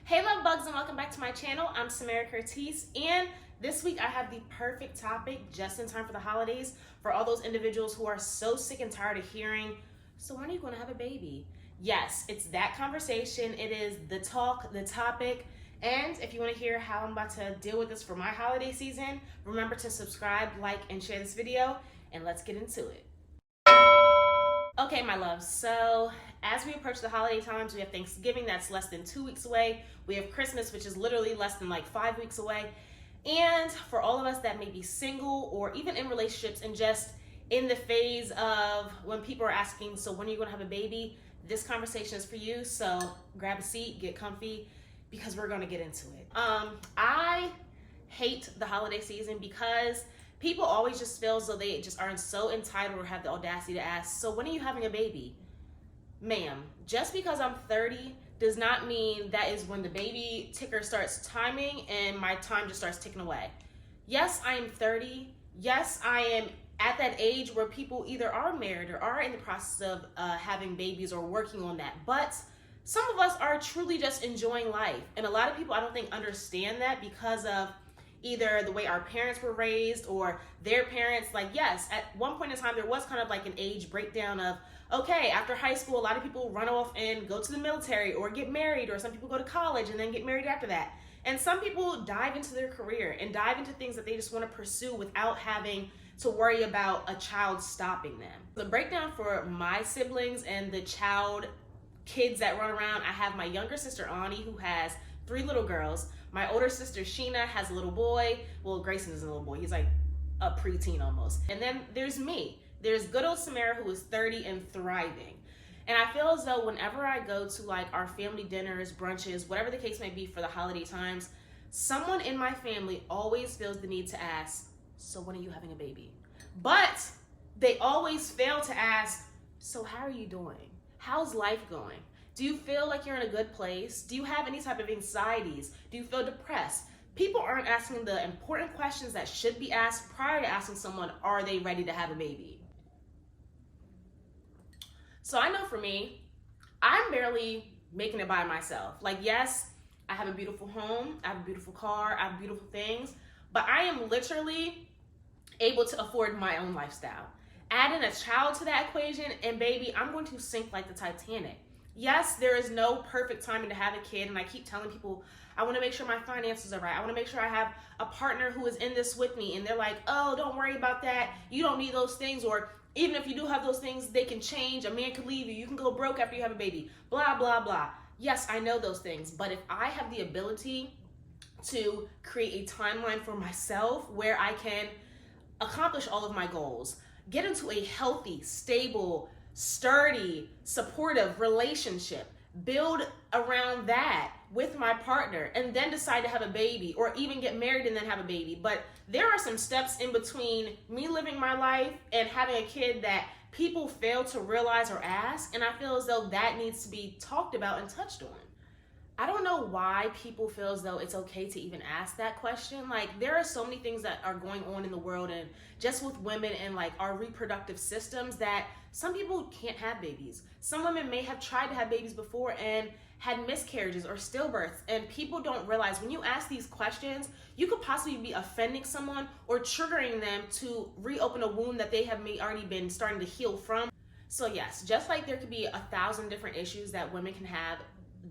Hey love bugs, and welcome back to my channel. I'm Samara Curtiss, and this week I have the perfect topic just in time for the holidays for all those individuals who are so sick and tired of hearing, so when are you going to have a baby? Yes, it's that conversation. It is the talk, the topic. And if you want to hear how I'm about to deal with this for my holiday season, remember to subscribe, like, and share this video, and let's get into it. Okay, my loves, so as we approach the holiday times, we have Thanksgiving, that's less than 2 weeks away. We have Christmas, which is literally less than like 5 weeks away. And for all of us that may be single or even in relationships and just in the phase of when people are asking, so when are you gonna have a baby? This conversation is for you, so grab a seat, get comfy, because we're gonna get into it. I hate the holiday season because people always just feel as though they just aren't so entitled or have the audacity to ask, so when are you having a baby? Ma'am, just because I'm 30 does not mean that is when the baby ticker starts timing and my time just starts ticking away. Yes, I am 30. Yes, I am at that age where people either are married or are in the process of having babies or working on that. But some of us are truly just enjoying life. And a lot of people I don't think understand that because of either the way our parents were raised or their parents. Like, yes, at one point in time, there was kind of like an age breakdown of, okay, after high school, a lot of people run off and go to the military or get married, or some people go to college and then get married after that. And some people dive into their career and dive into things that they just want to pursue without having to worry about a child stopping them. The breakdown for my siblings and the kids that run around, I have my younger sister, Ani, who has 3 little girls. My older sister, Sheena, has a little boy. Well, Grayson is a little boy. He's like a preteen almost. And then there's me. There's good old Samara, who is 30 and thriving. And I feel as though whenever I go to like our family dinners, brunches, whatever the case may be for the holiday times, someone in my family always feels the need to ask, so when are you having a baby? But they always fail to ask, so how are you doing? How's life going? Do you feel like you're in a good place? Do you have any type of anxieties? Do you feel depressed? People aren't asking the important questions that should be asked prior to asking someone, are they ready to have a baby? So I know for me, I'm barely making it by myself. Like, yes, I have a beautiful home, I have a beautiful car, I have beautiful things, but I am literally able to afford my own lifestyle. Add in a child to that equation, and baby, I'm going to sink like the Titanic. Yes, there is no perfect timing to have a kid, and I keep telling people, I want to make sure my finances are right. I want to make sure I have a partner who is in this with me, and they're like, oh, don't worry about that. You don't need those things, or even if you do have those things, they can change. A man could leave you. You can go broke after you have a baby. Blah, blah, blah. Yes, I know those things, but if I have the ability to create a timeline for myself where I can accomplish all of my goals, get into a healthy, stable, sturdy, supportive relationship, build around that with my partner, and then decide to have a baby, or even get married and then have a baby. But there are some steps in between me living my life and having a kid that people fail to realize or ask, and I feel as though that needs to be talked about and touched on. I don't know why people feel as though it's okay to even ask that question. Like, there are so many things that are going on in the world and just with women and like our reproductive systems that some people can't have babies. Some women may have tried to have babies before and had miscarriages or stillbirths, and people don't realize when you ask these questions, you could possibly be offending someone or triggering them to reopen a wound that they have already been starting to heal from. So yes, just like there could be 1,000 different issues that women can have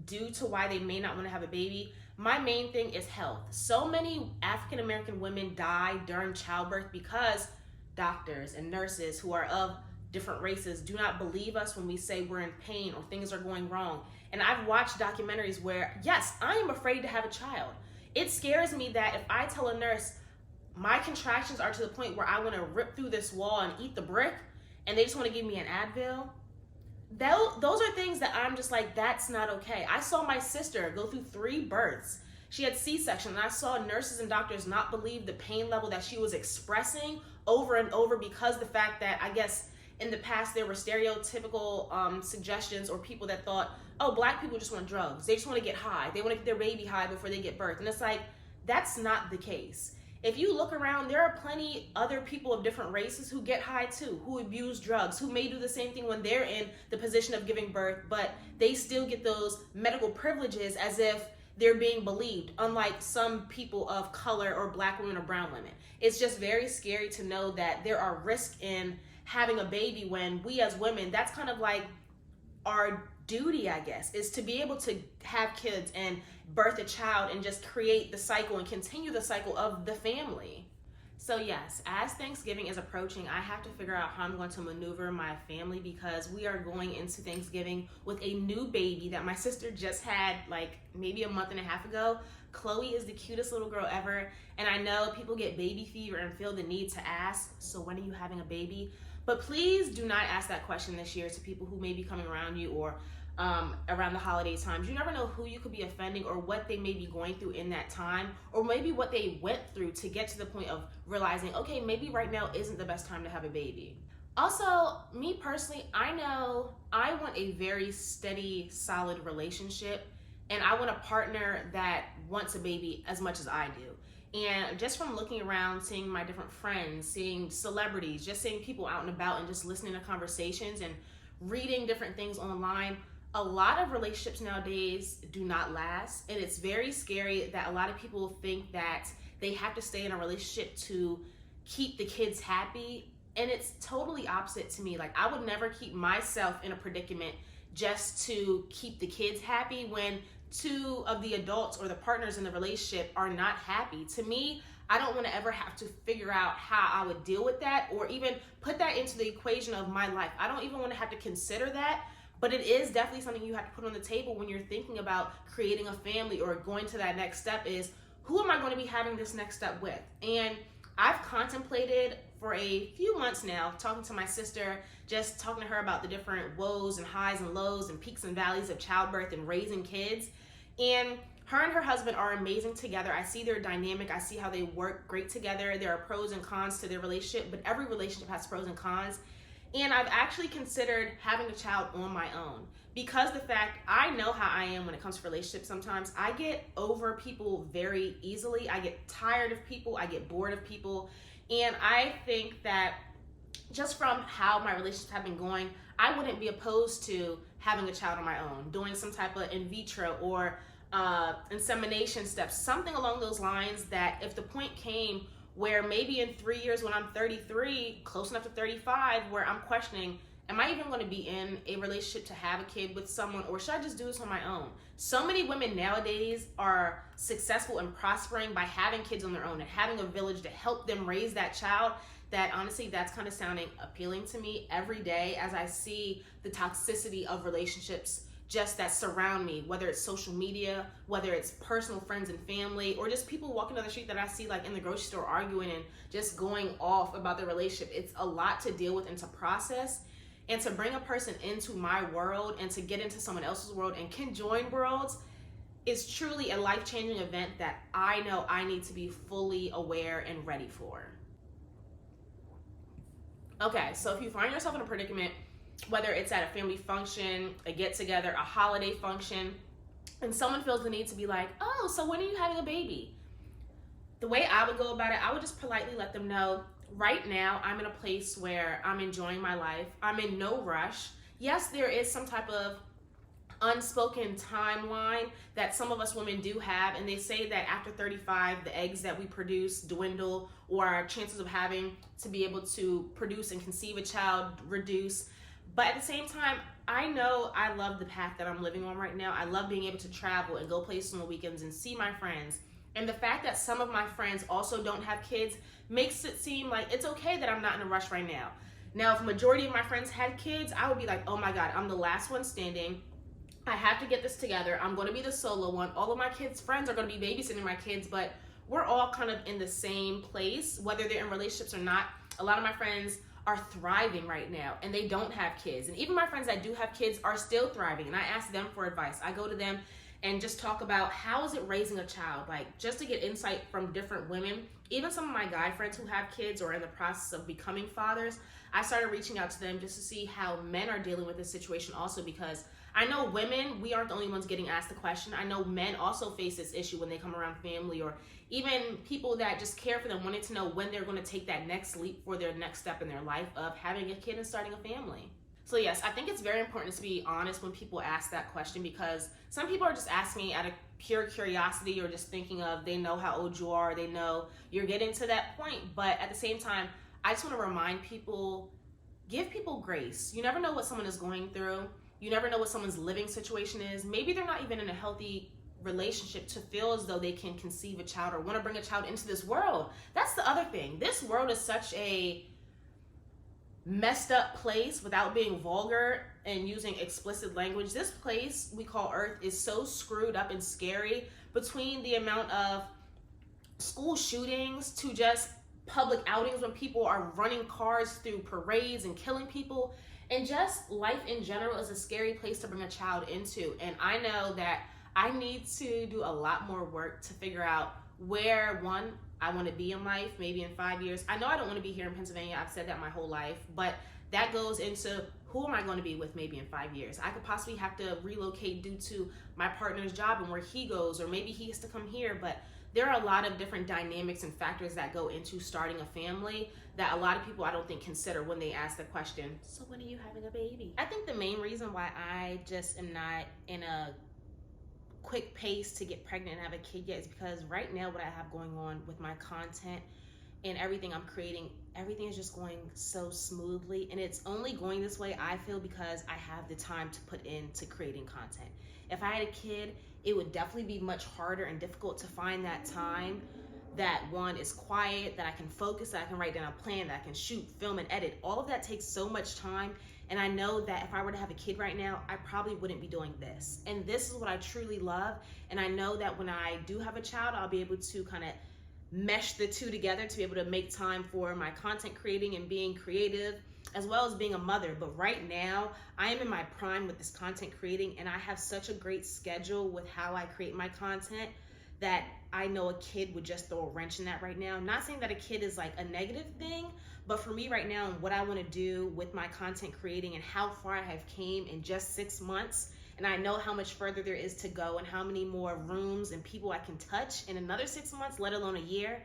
due to why they may not want to have a baby, my main thing is health. So many African American women die during childbirth because doctors and nurses who are of different races do not believe us when we say we're in pain or things are going wrong. And I've watched documentaries where, yes, I am afraid to have a child. It scares me that if I tell a nurse my contractions are to the point where I want to rip through this wall and eat the brick, and they just want to give me an Advil, those are things that I'm just like, that's not okay. I saw my sister go through 3 births. She had C-section, and I saw nurses and doctors not believe the pain level that she was expressing over and over because the fact that, I guess, in the past there were stereotypical suggestions or people that thought, oh, black people just want drugs. They just want to get high. They want to get their baby high before they get birth. And it's like, that's not the case. If you look around, there are plenty other people of different races who get high too, who abuse drugs, who may do the same thing when they're in the position of giving birth, but they still get those medical privileges as if they're being believed, unlike some people of color or black women or brown women. It's just very scary to know that there are risks in having a baby when we as women, that's kind of like our duty, I guess, is to be able to have kids and birth a child and just create the cycle and continue the cycle of the family. So yes, as Thanksgiving is approaching, I have to figure out how I'm going to maneuver my family, because we are going into Thanksgiving with a new baby that my sister just had like maybe a month and a half ago. Chloe is the cutest little girl ever, and I know people get baby fever and feel the need to ask, so when are you having a baby? But please do not ask that question this year to people who may be coming around you or around the holiday times. You never know who you could be offending or what they may be going through in that time, or maybe what they went through to get to the point of realizing, okay, maybe right now isn't the best time to have a baby. Also, me personally, I know I want a very steady, solid relationship, and I want a partner that wants a baby as much as I do. And just from looking around, seeing my different friends, seeing celebrities, just seeing people out and about and just listening to conversations and reading different things online, a lot of relationships nowadays do not last. And it's very scary that a lot of people think that they have to stay in a relationship to keep the kids happy. And it's totally opposite to me. Like, I would never keep myself in a predicament just to keep the kids happy when two of the adults or the partners in the relationship are not happy. To me, I don't want to ever have to figure out how I would deal with that or even put that into the equation of my life. I don't even want to have to consider that, but it is definitely something you have to put on the table when you're thinking about creating a family or going to that next step, is who am I going to be having this next step with? And I've contemplated for a few months now, talking to my sister, just talking to her about the different woes and highs and lows and peaks and valleys of childbirth and raising kids. And her and her husband are amazing together. I see their dynamic. I see how they work great together. There are pros and cons to their relationship, but every relationship has pros and cons. And I've actually considered having a child on my own, because the fact I know how I am when it comes to relationships. Sometimes I get over people very easily. I get tired of people. I get bored of people. And I think that just from how my relationships have been going, I wouldn't be opposed to having a child on my own, doing some type of in vitro or insemination steps, something along those lines, that if the point came where maybe in 3 years when I'm 33, close enough to 35, where I'm questioning, am I even going to be in a relationship to have a kid with someone, or should I just do this on my own? So many women nowadays are successful and prospering by having kids on their own and having a village to help them raise that child, that honestly, that's kind of sounding appealing to me every day as I see the toxicity of relationships just that surround me, whether it's social media, whether it's personal friends and family, or just people walking down the street that I see like in the grocery store arguing and just going off about their relationship. It's a lot to deal with and to process. And to bring a person into my world and to get into someone else's world and conjoin worlds is truly a life-changing event that I know I need to be fully aware and ready for. Okay, so if you find yourself in a predicament, whether it's at a family function, a get-together, a holiday function, and someone feels the need to be like, oh, so when are you having a baby? The way I would go about it, I would just politely let them know, right now, I'm in a place where I'm enjoying my life. I'm in no rush. Yes, there is some type of unspoken timeline that some of us women do have, and they say that after 35, the eggs that we produce dwindle, or our chances of having to be able to produce and conceive a child reduce. But at the same time, I know I love the path that I'm living on right now. I love being able to travel and go places on the weekends and see my friends. And the fact that some of my friends also don't have kids makes it seem like it's okay that I'm not in a rush right now. Now, if a majority of my friends had kids, I would be like, oh my God, I'm the last one standing. I have to get this together. I'm going to be the solo one. All of my kids' friends are going to be babysitting my kids, but we're all kind of in the same place, whether they're in relationships or not. A lot of my friends are thriving right now and they don't have kids. And even my friends that do have kids are still thriving. And I ask them for advice. I go to them and just talk about how is it raising a child, like just to get insight from different women. Even some of my guy friends who have kids or are in the process of becoming fathers, I started reaching out to them just to see how men are dealing with this situation also, because I know women, we aren't the only ones getting asked the question. I know men also face this issue when they come around family, or even people that just care for them, wanting to know when they're going to take that next leap for their next step in their life of having a kid and starting a family. So yes, I think it's very important to be honest when people ask that question, because some people are just asking out of pure curiosity, or just thinking of they know how old you are, they know you're getting to that point. But at the same time, I just want to remind people, give people grace. You never know what someone is going through. You never know what someone's living situation is. Maybe they're not even in a healthy relationship to feel as though they can conceive a child or want to bring a child into this world. That's the other thing. This world is such a messed up place, without being vulgar and using explicit language. This place we call Earth is so screwed up and scary, between the amount of school shootings to just public outings when people are running cars through parades and killing people, and just life in general is a scary place to bring a child into. And I know that I need to do a lot more work to figure out where, one, I want to be in life, maybe in 5 years. I know I don't want to be here in Pennsylvania. I've said that my whole life, but that goes into who am I going to be with maybe in 5 years. I could possibly have to relocate due to my partner's job and where he goes, or maybe he has to come here. But there are a lot of different dynamics and factors that go into starting a family that a lot of people I don't think consider when they ask the question, so when are you having a baby? I think the main reason why I just am not in a quick pace to get pregnant and have a kid yet is because right now what I have going on with my content and everything I'm creating, everything is just going so smoothly, and it's only going this way, I feel, because I have the time to put into creating content. If I had a kid, it would definitely be much harder and difficult to find that time that, one, is quiet, that I can focus, that I can write down a plan, that I can shoot, film, and edit. All of that takes so much time. And I know that if I were to have a kid right now, I probably wouldn't be doing this. And this is what I truly love. And I know that when I do have a child, I'll be able to kind of mesh the two together to be able to make time for my content creating and being creative, as well as being a mother. But right now, I am in my prime with this content creating, and I have such a great schedule with how I create my content that I know a kid would just throw a wrench in that right now. Not saying that a kid is like a negative thing, but for me right now and what I want to do with my content creating and how far I have came in just 6 months, and I know how much further there is to go and how many more rooms and people I can touch in another 6 months, let alone a year,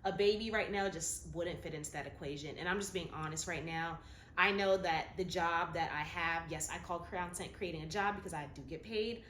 a baby right now just wouldn't fit into that equation. And I'm just being honest right now. I know that the job that I have, yes, I call content creating a job because I do get paid.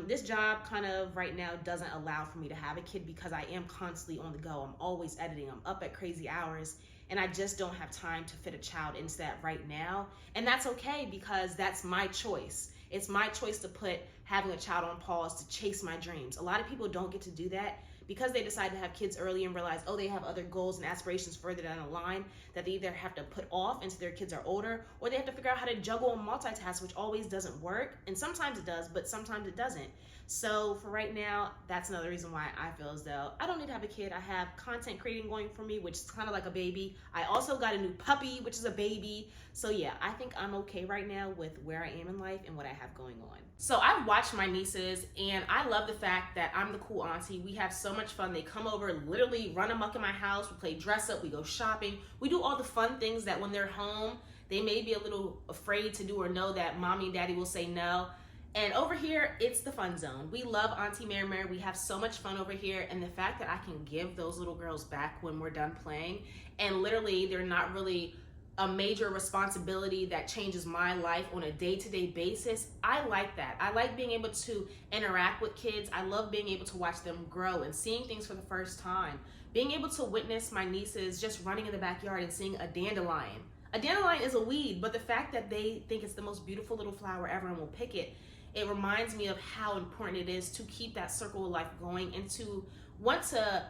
This job kind of right now doesn't allow for me to have a kid because I am constantly on the go. I'm always editing. I'm up at crazy hours, and I just don't have time to fit a child into that right now. And that's okay, because that's my choice. It's my choice to put having a child on pause to chase my dreams. A lot of people don't get to do that because they decide to have kids early and realize, oh, they have other goals and aspirations further down the line that they either have to put off until their kids are older, or they have to figure out how to juggle and multitask, which always doesn't work. And sometimes it does, but sometimes it doesn't. So for right now, that's another reason why I feel as though I don't need to have a kid. I have content creating going for me, which is kind of like a baby. I also got a new puppy, which is a baby. So yeah, I think I'm okay right now with where I am in life and what I have going on. So I've watched my nieces, and I love the fact that I'm the cool auntie. We have so much fun. They come over, literally run amok in my house. We play dress up, we go shopping. We do all the fun things that when they're home, they may be a little afraid to do or know that mommy and daddy will say no. And over here, it's the fun zone. We love Auntie Mary Mary. We have so much fun over here. And the fact that I can give those little girls back when we're done playing, and literally they're not really a major responsibility that changes my life on a day-to-day basis, I like that. I like being able to interact with kids. I love being able to watch them grow and seeing things for the first time. Being able to witness my nieces just running in the backyard and seeing a dandelion. A dandelion is a weed, but the fact that they think it's the most beautiful little flower ever and will pick it, it reminds me of how important it is to keep that circle of life going and to want to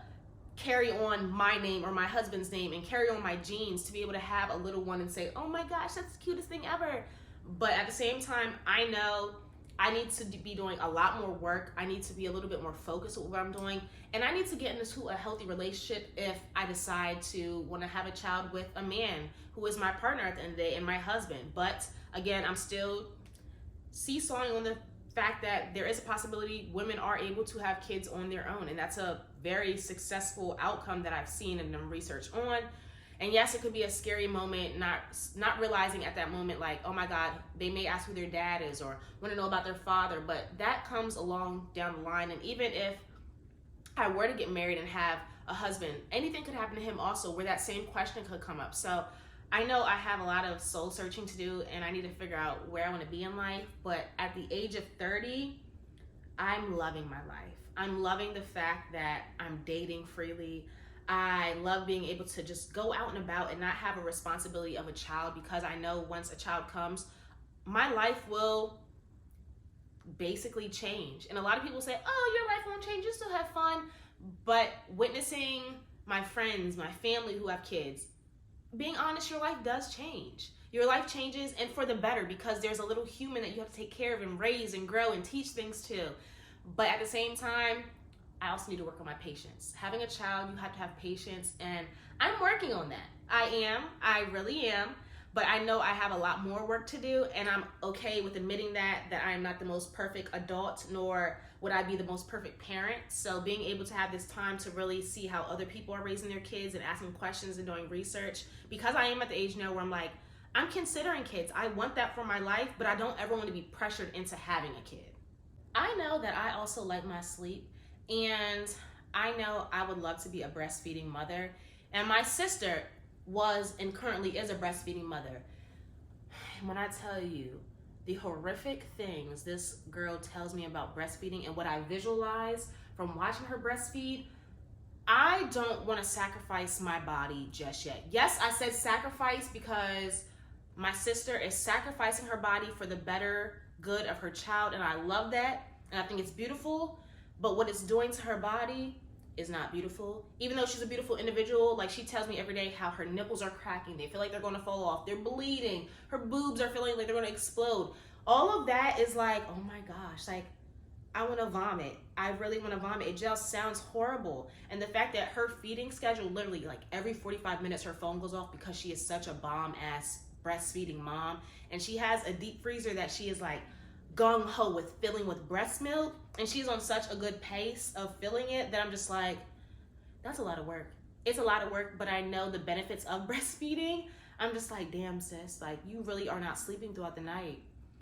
carry on my name or my husband's name and carry on my genes, to be able to have a little one and say, oh my gosh, that's the cutest thing ever. But at the same time, I know I need to be doing a lot more work. I need to be a little bit more focused with what I'm doing. And I need to get into a healthy relationship if I decide to want to have a child with a man who is my partner at the end of the day and my husband. But again, I'm still seesawing on the fact that there is a possibility women are able to have kids on their own, and that's a very successful outcome that I've seen and done research on. And yes, it could be a scary moment, not realizing at that moment, like, oh my God, they may ask who their dad is or want to know about their father, but that comes along down the line. And even if I were to get married and have a husband, anything could happen to him also, where that same question could come up. So I know I have a lot of soul searching to do and I need to figure out where I want to be in life. But at the age of 30, I'm loving my life. I'm loving the fact that I'm dating freely. I love being able to just go out and about and not have a responsibility of a child, because I know once a child comes, my life will basically change. And a lot of people say, oh, your life won't change, you still have fun. But witnessing my friends, my family who have kids, being honest, your life does change. Your life changes, and for the better, because there's a little human that you have to take care of and raise and grow and teach things to. But at the same time, I also need to work on my patience. Having a child, you have to have patience, and I'm working on that. I really am. But I know I have a lot more work to do, and I'm okay with admitting that I am not the most perfect adult, nor would I be the most perfect parent. So being able to have this time to really see how other people are raising their kids and asking questions and doing research, because I am at the age now where I'm like, I'm considering kids. I want that for my life, but I don't ever want to be pressured into having a kid. I know that I also like my sleep, and I know I would love to be a breastfeeding mother. And my sister was and currently is a breastfeeding mother. And when I tell you the horrific things this girl tells me about breastfeeding and what I visualize from watching her breastfeed, I don't want to sacrifice my body just yet. Yes, I said sacrifice because my sister is sacrificing her body for the better good of her child, and I love that, and I think it's beautiful. But what it's doing to her body is not beautiful. Even though she's a beautiful individual, like, she tells me every day how her nipples are cracking, they feel like they're going to fall off, they're bleeding, her boobs are feeling like they're going to explode. All of that is like, oh my gosh, like, I want to vomit. I really want to vomit. It just sounds horrible. And the fact that her feeding schedule, literally like every 45 minutes her phone goes off, because she is such a bomb ass breastfeeding mom, and she has a deep freezer that she is like gung-ho with filling with breast milk, and she's on such a good pace of filling it that I'm just like, that's a lot of work. It's a lot of work, but I know the benefits of breastfeeding. I'm just like, damn sis, like, you really are not sleeping throughout the night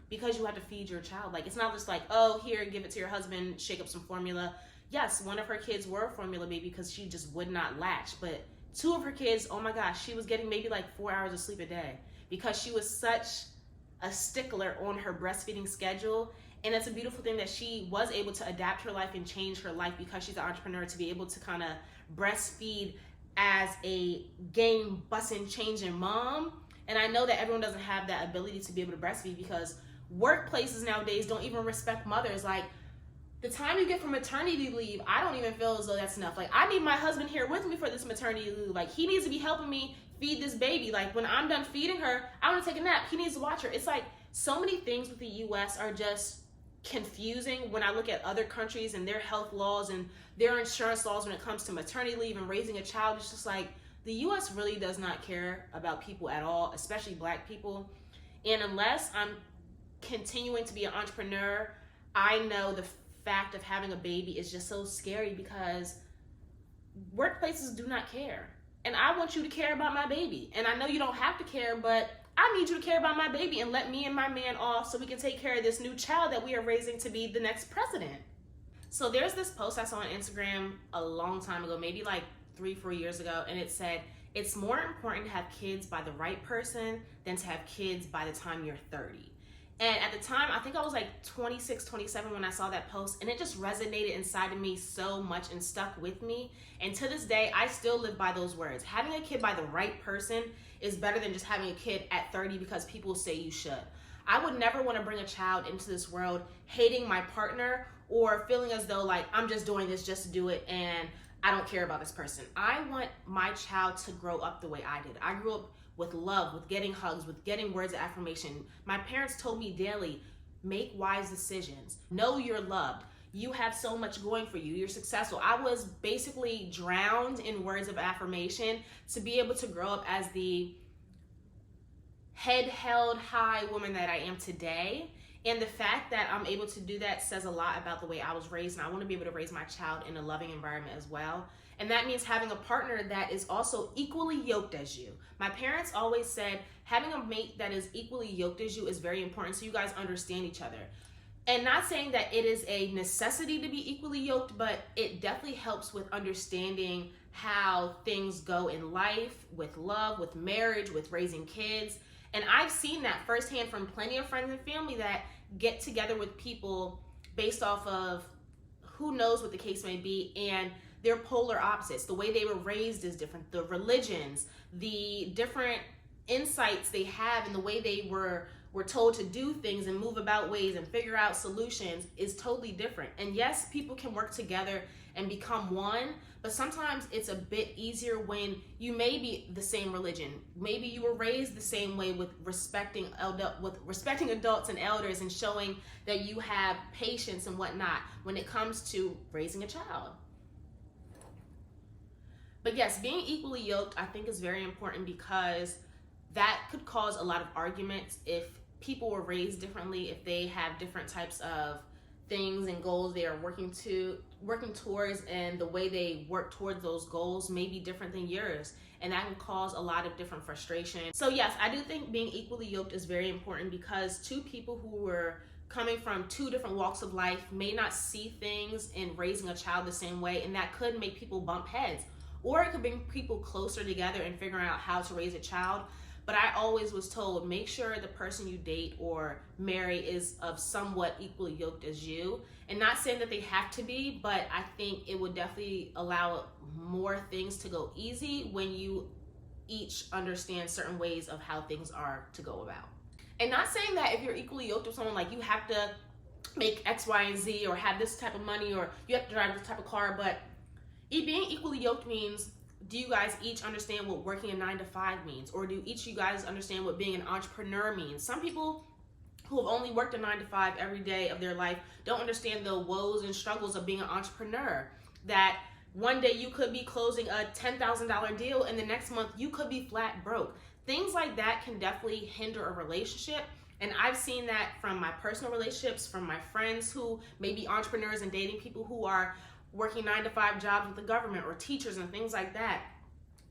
because you have to feed your child. Like, it's not just like, oh, here, give it to your husband, shake up some formula. Yes, one of her kids were a formula baby because she just would not latch, but two of her kids, oh my gosh, she was getting maybe like 4 hours of sleep a day because she was such a stickler on her breastfeeding schedule. And it's a beautiful thing that she was able to adapt her life and change her life because she's an entrepreneur, to be able to kind of breastfeed as a game bussin' changing mom. And I know that everyone doesn't have that ability to be able to breastfeed because workplaces nowadays don't even respect mothers. Like, the time you get for maternity leave, I don't even feel as though that's enough. Like, I need my husband here with me for this maternity leave. Like, he needs to be helping me feed this baby. Like, when I'm done feeding her, I want to take a nap. He needs to watch her. It's like, so many things with the US are just confusing when I look at other countries and their health laws and their insurance laws when it comes to maternity leave and raising a child. It's just like, the US really does not care about people at all, especially Black people. And unless I'm continuing to be an entrepreneur, I know the fact of having a baby is just so scary because workplaces do not care. And I want you to care about my baby. And I know you don't have to care, but I need you to care about my baby and let me and my man off so we can take care of this new child that we are raising to be the next president. So there's this post I saw on Instagram a long time ago, maybe like 3-4 years ago, and it said, it's more important to have kids by the right person than to have kids by the time you're 30. And at the time, I think I was like 26, 27 when I saw that post, and it just resonated inside of me so much and stuck with me. And to this day, I still live by those words. Having a kid by the right person is better than just having a kid at 30 because people say you should. I would never want to bring a child into this world hating my partner or feeling as though like I'm just doing this just to do it and I don't care about this person. I want my child to grow up the way I did. I grew up with love, with getting hugs, with getting words of affirmation. My parents told me daily, make wise decisions. Know you're loved. You have so much going for you. You're successful. I was basically drowned in words of affirmation to be able to grow up as the head held high woman that I am today. And the fact that I'm able to do that says a lot about the way I was raised, and I want to be able to raise my child in a loving environment as well. And that means having a partner that is also equally yoked as you. My parents always said having a mate that is equally yoked as you is very important so you guys understand each other. And not saying that it is a necessity to be equally yoked, but it definitely helps with understanding how things go in life, with love, with marriage, with raising kids. And I've seen that firsthand from plenty of friends and family that get together with people based off of who knows what the case may be, and they're polar opposites. The way they were raised is different. The religions, the different insights they have, and the way they were told to do things and move about ways and figure out solutions is totally different. And yes, people can work together and become one, but sometimes it's a bit easier when you may be the same religion. Maybe you were raised the same way, with respecting adults and elders, and showing that you have patience and whatnot when it comes to raising a child. But yes, being equally yoked, I think, is very important, because that could cause a lot of arguments if people were raised differently, if they have different types of things and goals they are working towards, and the way they work towards those goals may be different than yours, and that can cause a lot of different frustration. So yes, I do think being equally yoked is very important, because two people who were coming from two different walks of life may not see things in raising a child the same way, and that could make people bump heads, or it could bring people closer together in figuring out how to raise a child. But I always was told, make sure the person you date or marry is of somewhat equally yoked as you. And not saying that they have to be, but I think it would definitely allow more things to go easy when you each understand certain ways of how things are to go about. And not saying that if you're equally yoked with someone, like you have to make X, Y, and Z, or have this type of money, or you have to drive this type of car, but being equally yoked means, do you guys each understand what working a 9-to-5 means? Or do each of you guys understand what being an entrepreneur means? Some people who have only worked a 9-to-5 every day of their life don't understand the woes and struggles of being an entrepreneur. That one day you could be closing a $10,000 deal, and the next month you could be flat broke. Things like that can definitely hinder a relationship. And I've seen that from my personal relationships, from my friends who may be entrepreneurs and dating people who are working 9-to-5 jobs with the government, or teachers and things like that.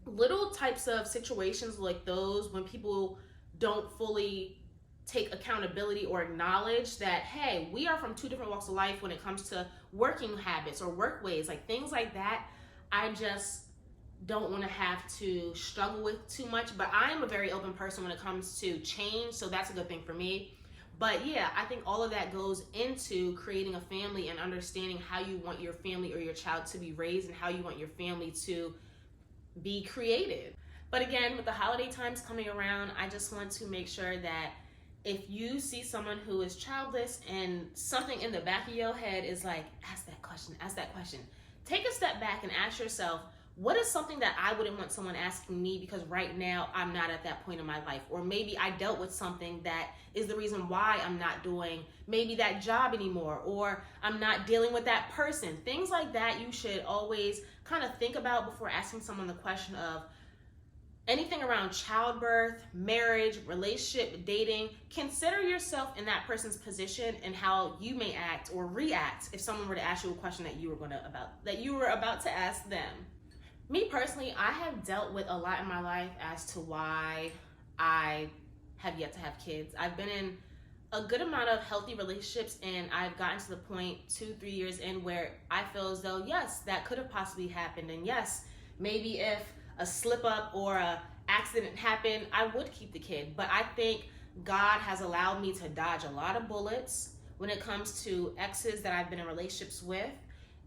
Little types of situations like those, when people don't fully take accountability or acknowledge that, hey, we are from two different walks of life when it comes to working habits or work ways, like things like that, I just don't want to have to struggle with too much. But I am a very open person when it comes to change, so that's a good thing for me. But yeah, I think all of that goes into creating a family and understanding how you want your family or your child to be raised, and how you want your family to be created. But again, with the holiday times coming around, I just want to make sure that if you see someone who is childless and something in the back of your head is like, ask that question, take a step back and ask yourself, what is something that I wouldn't want someone asking me, because right now I'm not at that point in my life? Or maybe I dealt with something that is the reason why I'm not doing maybe that job anymore, or I'm not dealing with that person. Things like that you should always kind of think about before asking someone the question of anything around childbirth, marriage, relationship, dating. Consider yourself in that person's position and how you may act or react if someone were to ask you a question that you were about to ask them. Me personally, I have dealt with a lot in my life as to why I have yet to have kids. I've been in a good amount of healthy relationships, and I've gotten to the point 2-3 years in where I feel as though, yes, that could have possibly happened. And yes, maybe if a slip up or a accident happened, I would keep the kid. But I think God has allowed me to dodge a lot of bullets when it comes to exes that I've been in relationships with.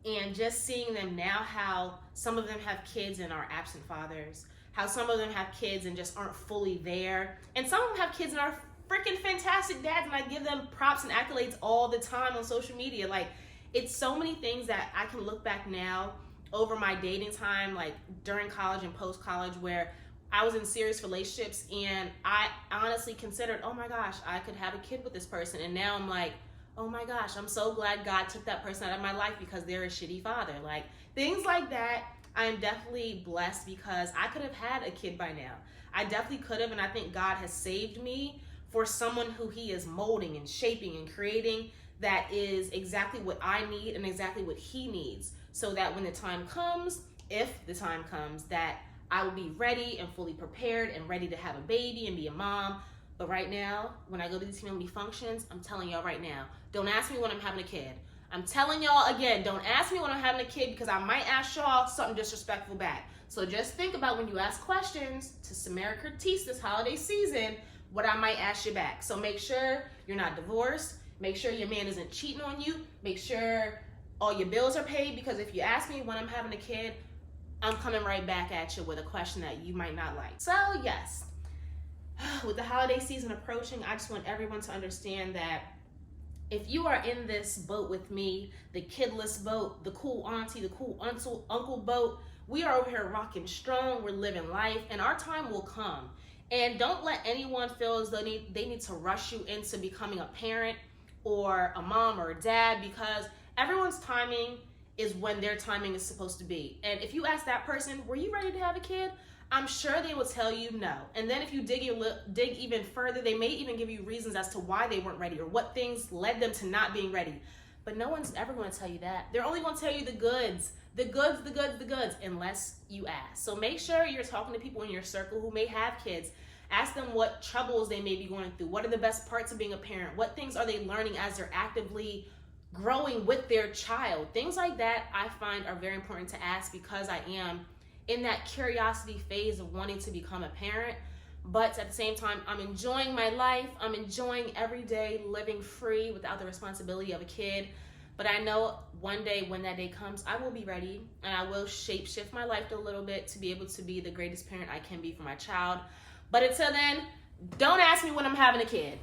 And just seeing them now, how some of them have kids and are absent fathers, how some of them have kids and just aren't fully there, and some of them have kids and are freaking fantastic dads, and I give them props and accolades all the time on social media. Like, it's so many things that I can look back now over my dating time, like during college and post-college, where I was in serious relationships and I honestly considered, oh my gosh, I could have a kid with this person. And now I'm like, oh my gosh, I'm so glad God took that person out of my life because they're a shitty father. Like, things like that, I am definitely blessed, because I could have had a kid by now. I definitely could have, and I think God has saved me for someone who He is molding and shaping and creating that is exactly what I need and exactly what He needs, so that when the time comes, if the time comes, that I will be ready and fully prepared and ready to have a baby and be a mom But right now, when I go to these family functions, I'm telling y'all right now, don't ask me when I'm having a kid. I'm telling y'all again, don't ask me when I'm having a kid because I might ask y'all something disrespectful back. So just think about when you ask questions to Samara Curtiss this holiday season, what I might ask you back. So make sure you're not divorced. Make sure your man isn't cheating on you. Make sure all your bills are paid, because if you ask me when I'm having a kid, I'm coming right back at you with a question that you might not like. So yes, with the holiday season approaching, I just want everyone to understand that if you are in this boat with me, the kidless boat, the cool auntie, the cool uncle boat, we are over here rocking strong, we're living life, and our time will come. And don't let anyone feel as though they need to rush you into becoming a parent or a mom or a dad, because everyone's timing is when their timing is supposed to be. And if you ask that person, were you ready to have a kid? I'm sure they will tell you no. And then if you dig even further, they may even give you reasons as to why they weren't ready or what things led them to not being ready. But no one's ever going to tell you that. They're only going to tell you the goods, unless you ask. So make sure you're talking to people in your circle who may have kids. Ask them what troubles they may be going through. What are the best parts of being a parent? What things are they learning as they're actively growing with their child? Things like that I find are very important to ask, because I am in that curiosity phase of wanting to become a parent. But at the same time, I'm enjoying my life. I'm enjoying every day living free without the responsibility of a kid. But I know one day when that day comes, I will be ready, and I will shift my life a little bit to be able to be the greatest parent I can be for my child. But until then, don't ask me when I'm having a kid.